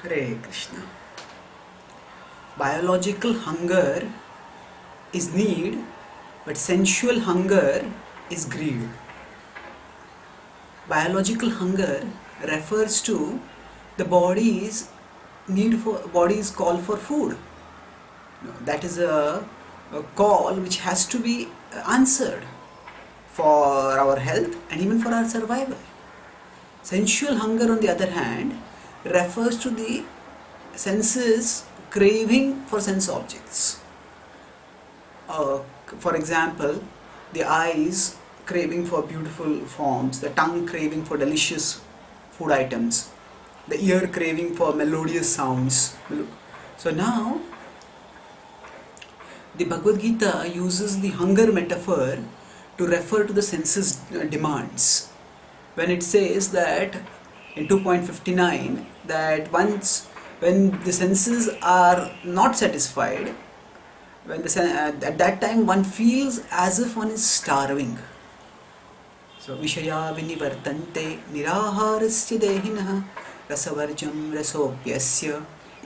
Hare Krishna. Biological hunger is need, but sensual hunger is greed. Biological hunger refers to the body's call for food. That is a call which has to be answered for our health and even for our survival. Sensual hunger, on the other hand, refers to the senses craving for sense objects. For example, the eyes craving for beautiful forms, the tongue craving for delicious food items, the ear craving for melodious sounds. So now, the Bhagavad-gita uses the hunger metaphor to refer to the senses demands. When it says that in 2.59 that when the senses are not satisfied, at that time one feels as if one is starving. So vishaya vinivartante niraaharasya dehinah rasavarjam rasopyasya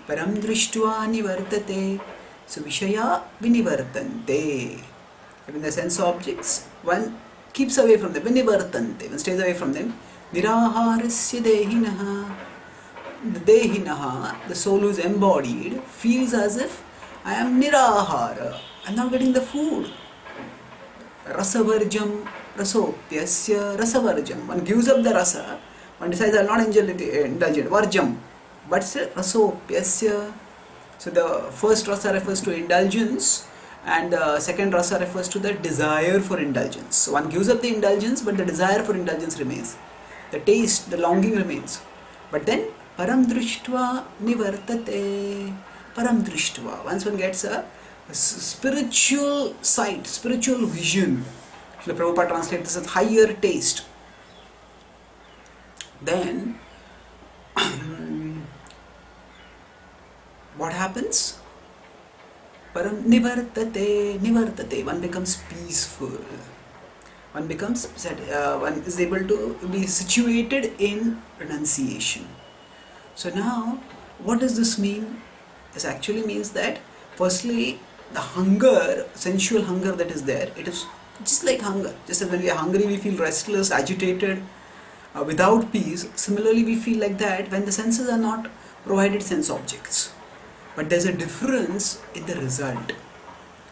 param drishtva nivartate. So vishaya vinivartante. When the sense objects, one keeps away from them. Vinivartante, one stays away from them. Niraaharasya dehinah. The dehinah, the soul who is embodied, feels as if I am nirahara. I am not getting the food. Rasavarjam rasopyasya rasavarjam. One gives up the rasa. One decides I will not indulge it. Varjam. But rasopyasya. So the first rasa refers to indulgence, and the second rasa refers to the desire for indulgence. So one gives up the indulgence, but the desire for indulgence remains. The taste, the longing remains. But then param drishtva nivartate. Param drishtva. Once one gets a spiritual sight, spiritual vision, Srila Prabhupada translates this as higher taste, then what happens? Param nivartate. One becomes peaceful. One is able to be situated in renunciation. So now, what does this mean? This actually means that, firstly, the hunger, sensual hunger that is there, it is just like hunger. Just as when we are hungry, we feel restless, agitated, without peace. Similarly, we feel like that when the senses are not provided sense objects. But there's a difference in the result.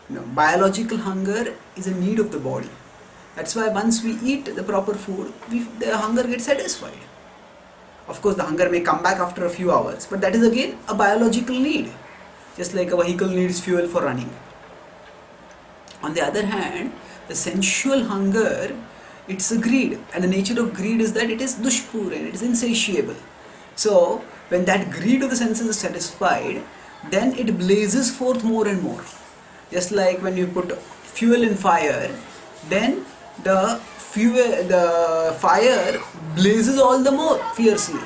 Biological hunger is a need of the body. That's why once we eat the proper food, the hunger gets satisfied. Of course, the hunger may come back after a few hours, but that is again a biological need, just like a vehicle needs fuel for running. On the other hand, the sensual hunger, it's a greed, and the nature of greed is that it is dushpuran, it is insatiable. So, when that greed of the senses is satisfied, then it blazes forth more and more. Just like when you put fuel in fire, then the fire blazes all the more fiercely.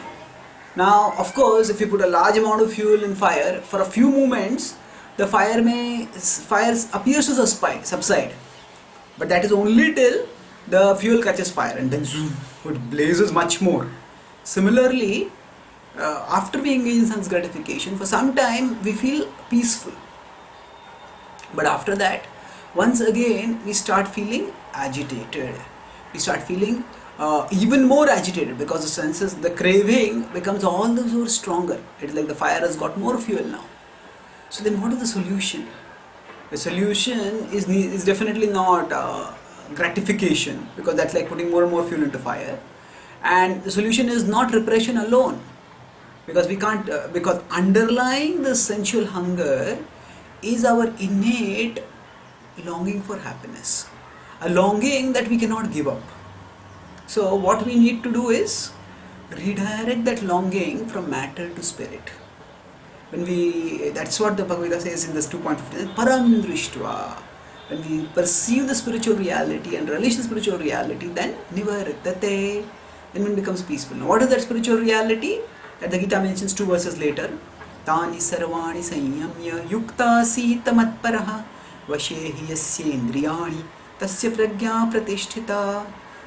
Now, of course, if you put a large amount of fuel in fire, for a few moments, the fire appears to subside. But that is only till the fuel catches fire, and then zoom, it blazes much more. Similarly, after we engage in sense gratification, for some time we feel peaceful. But after that, once again, we start feeling agitated. We start feeling even more agitated because the senses, the craving becomes all the more stronger. It's like the fire has got more fuel now. So then what is the solution? The solution is definitely not gratification, because that's like putting more and more fuel into fire. And the solution is not repression alone, because we can't, because underlying the sensual hunger is our innate longing for happiness, a longing that we cannot give up. So what we need to do is redirect that longing from matter to spirit. That's what the Bhagavad-gita says in this 2.15, param drishtva. When we perceive the spiritual reality and relish the spiritual reality, then nivartate, then one becomes peaceful. Now what is that spiritual reality? That the Gita mentions 2 verses later. Tani sarvani sanyamya yukta sita matparaha vashehi yasya indriyani tasya pragya pratisthita.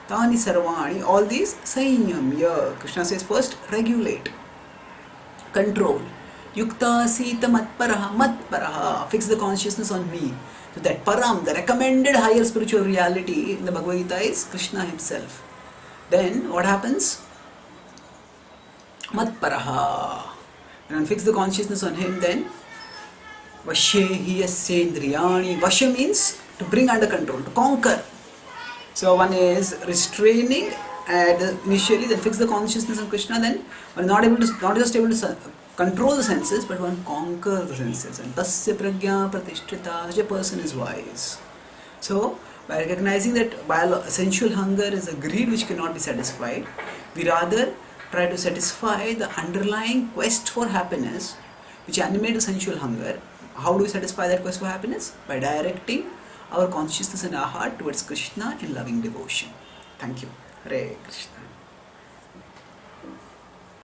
Tani sarvani, all these sanyamya. Krishna says first regulate. control. Yukta sita matparaha, fix the consciousness on me. So that param, the recommended higher spiritual reality in the Bhagavad-gita is Krishna himself. Then what happens? Matparaha. And fix the consciousness on him, then Vashehi yasendriyani. Vasha means to bring under control, to conquer. So one is restraining and initially, then fix the consciousness on Krishna, then one is not just able to control the senses, but one conquer the senses. And tasya pragya pratishtita, such a person is wise. So by recognizing that sensual hunger is a greed which cannot be satisfied, we rather try to satisfy the underlying quest for happiness which animates the sensual hunger. How do we satisfy that quest for happiness? By directing our consciousness and our heart towards Krishna in loving devotion. Thank you. Hare Krishna.